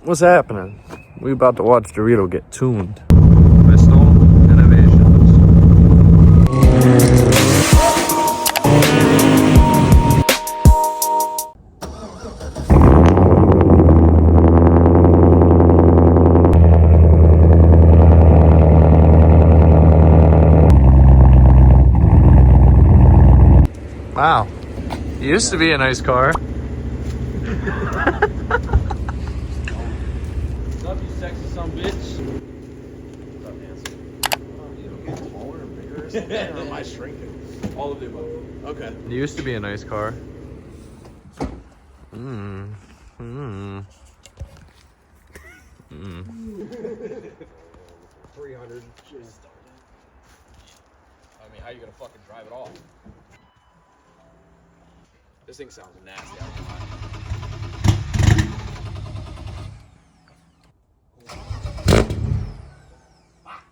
What's happening? We about to watch Dorito get tuned by Stohl Innovations. Wow, it used to be a nice car. Sexy son bitch. What's up, handsome? You don't get taller and bigger or something? Or am I shrinking? All of the above. Okay. It used to be a nice car. Mmm. Mmm. Mmm. 300. I mean, how you gonna fucking drive it off? This thing sounds nasty.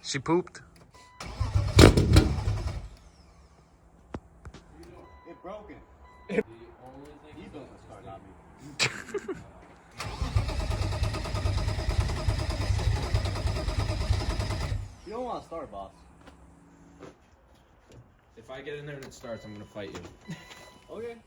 She pooped. It broken. The only thing he's built this car, not me. You don't want to start, boss. If I get in there and it starts, I'm gonna fight you. Okay.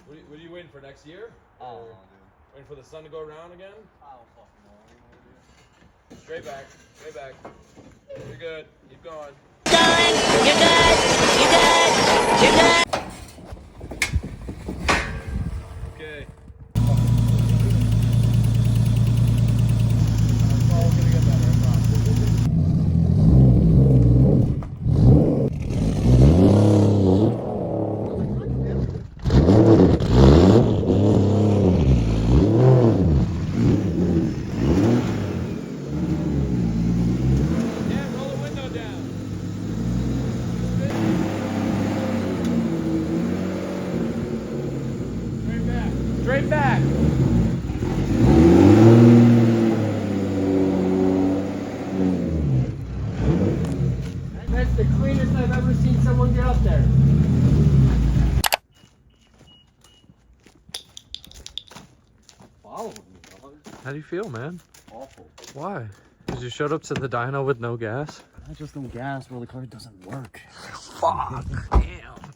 What are you waiting for next year? Oh, Waiting for the sun to go around again? I don't fucking know. Straight back, straight back. You're good. Keep going. Okay. It's all gonna get better, I promise. Yeah, roll the window down. Straight back. Straight back. That's the cleanest I've ever seen someone get up there. Follow me, dog. How do you feel, man? Awful. Why? Because you showed up to the dyno with no gas? I just don't gas where the car doesn't work. Fuck. Damn.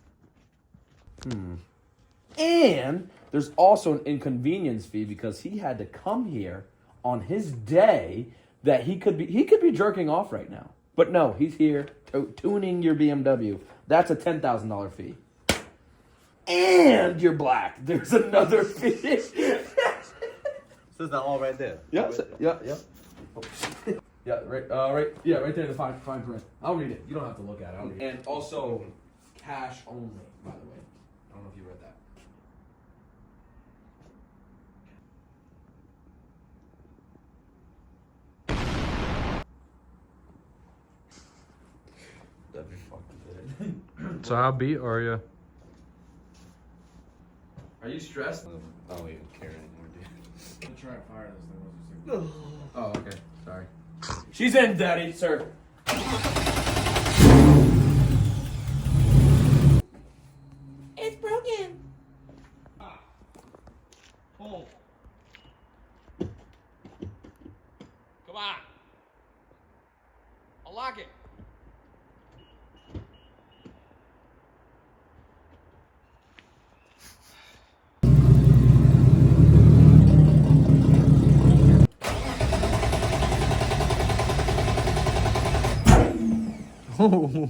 And there's also an inconvenience fee because he had to come here on his day that he could be jerking off right now. But no, he's here tuning your BMW. That's a $10,000 fee. And you're black. There's another fee. Says that all right there. Yeah, yeah. Yeah, right there in the fine print. I'll read it. You don't have to look at it. I'll read it. And also, cash only, by the way. I don't know if you read that. That'd be fucking good. So how beat are you? Are you stressed? I don't even care anymore, dude. I'm trying to fire this thing. Oh, okay. Sorry. She's in, Daddy, sir. It's broken. Pull. Come on. I'll lock it. Oh.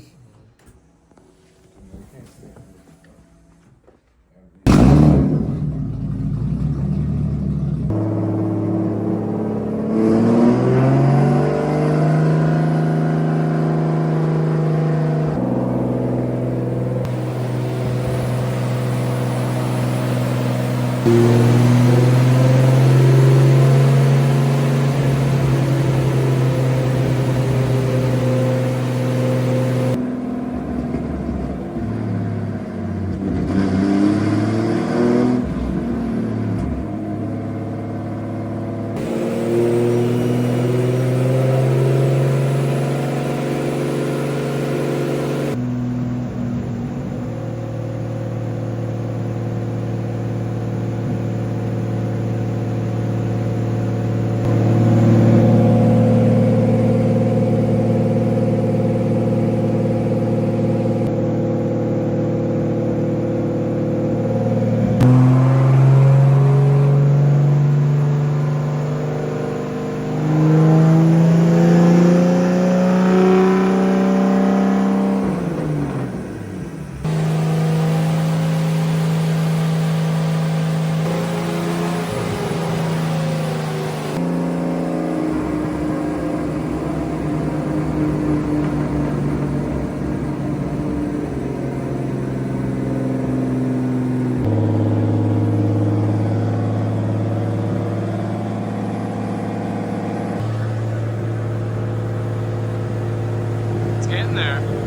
getting there.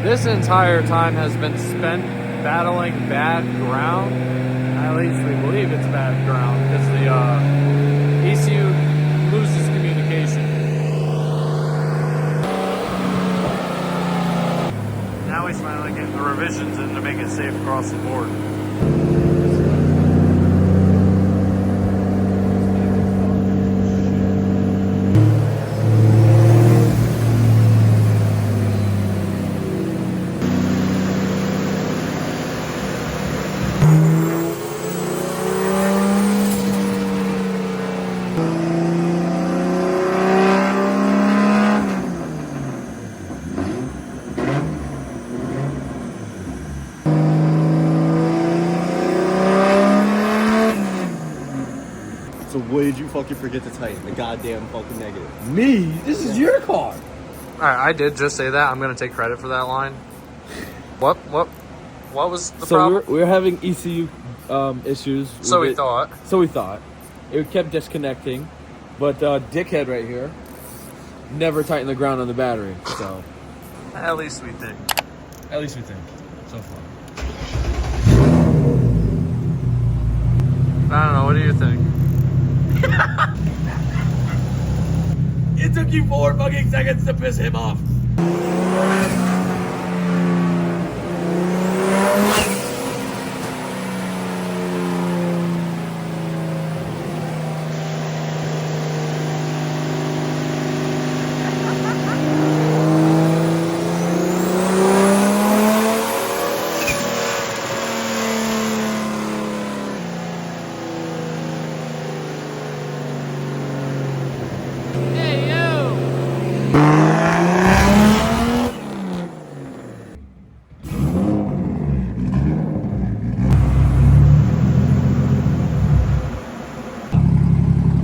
This entire time has been spent battling bad ground. At least we believe it's bad ground because the ECU loses communication. Now he's finally getting the revisions in to make it safe across the board. So what did you fucking forget to tighten? The goddamn fucking negative. Me? This is your car. Alright, I did just say that. I'm gonna take credit for that line. What was the So problem? we're having ECU issues. So with we it. thought. So we thought. It kept disconnecting. But dickhead right here never tightened the ground on the battery. So At least we think. at least we think. So far. I don't know, what do you think? It took you 4 fucking seconds to piss him off.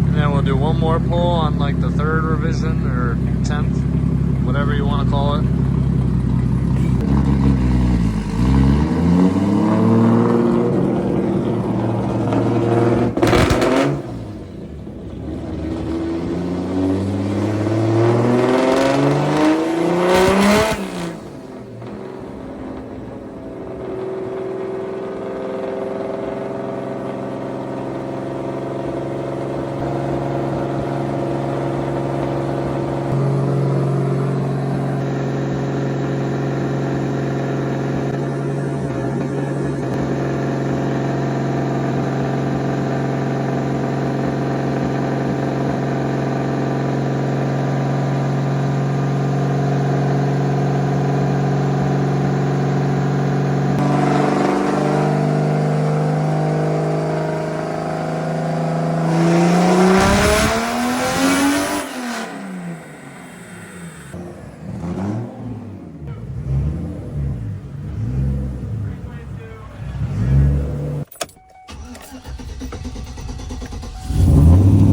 And then we'll do one more pull on like the 3rd revision or 10th, whatever you want to call it.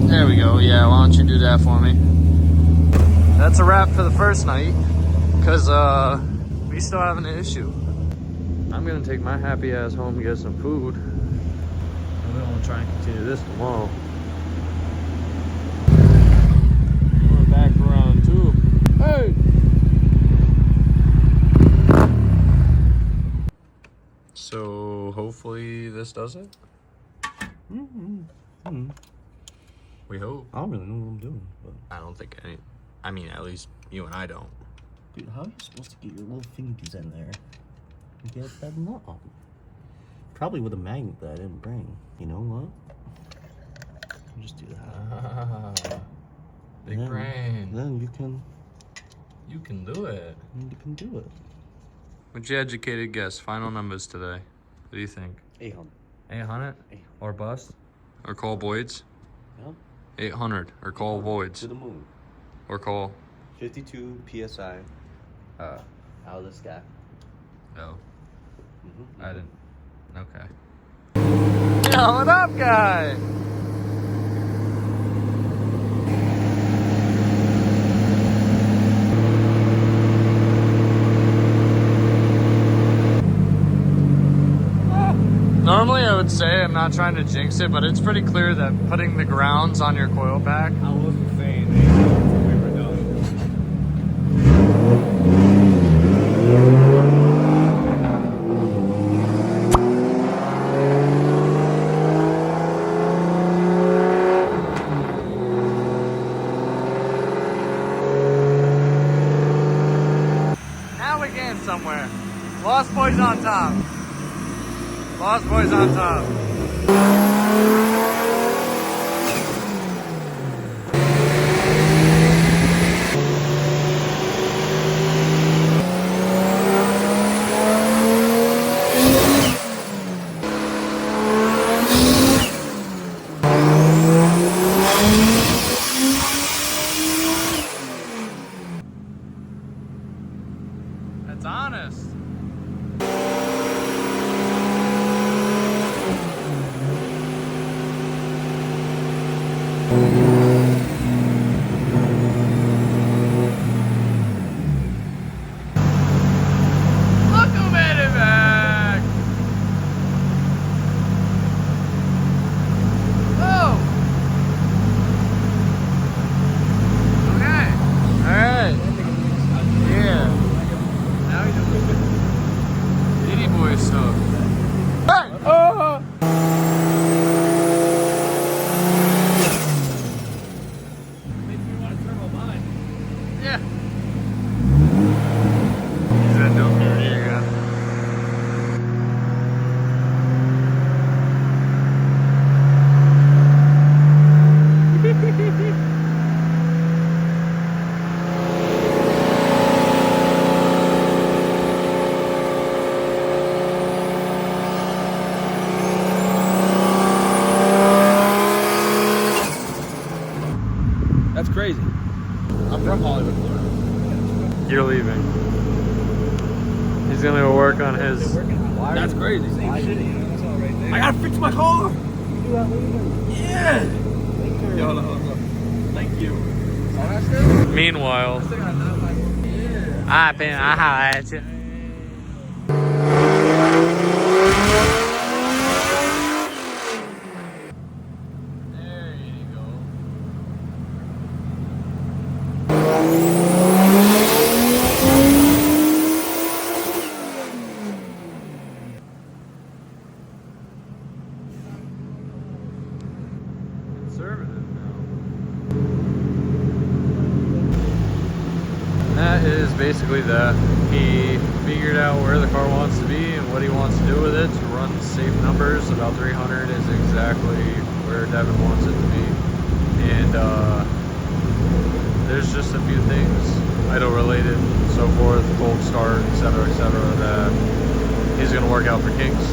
There we go. Yeah, why don't you do that for me? That's a wrap for the first night, because we still have an issue. I'm gonna take my happy ass home and get some food, and we're gonna try and continue this tomorrow. We're back for round 2. Hey! So hopefully this does it. We hope. I don't really know what I'm doing, but I don't think any. I mean, at least you and I don't. dude, how are you supposed to get your little fingies in there? And get that nut on. Probably with a magnet that I didn't bring. You know what? I'll just do that. Big Then- brain. Then you can do it. do it. What's your educated guess? Final numbers today. What do you think? 800. 800 or bust? Or call Boyd's? Yeah. 800 or call Boyd's? To the moon. Or call. 52 psi. Out of the sky. Oh. I didn't. Okay. Yo, what up, guy? Normally I would say, I'm not trying to jinx it, but it's pretty clear that putting the grounds on your coil pack. I wasn't saying anything. We were done. Now we're getting somewhere. Lost Boys on top. Lost Boys on top. That's honest. Look who made it back! Whoa! Okay. Alright. Yeah. Now he's doing Diddy boy stuff. Hey! Oh! Makes me want to turbo mine. Yeah. He's gonna do it here again. That's crazy. I'm from Hollywood, Florida. You're leaving. He's gonna go work on his. That's crazy. I gotta fix my car. Yeah. Yo, hold on. Thank you. Meanwhile, I've been. I holla at you. There you go. Conservative now. That is basically that. He figured out where the car wants to be and what he wants to do with it to run safe numbers. About 300 is exactly where Devin wants it to be. And there's just a few things, idle related, so forth, cold start, etc., that he's going to work out for kinks.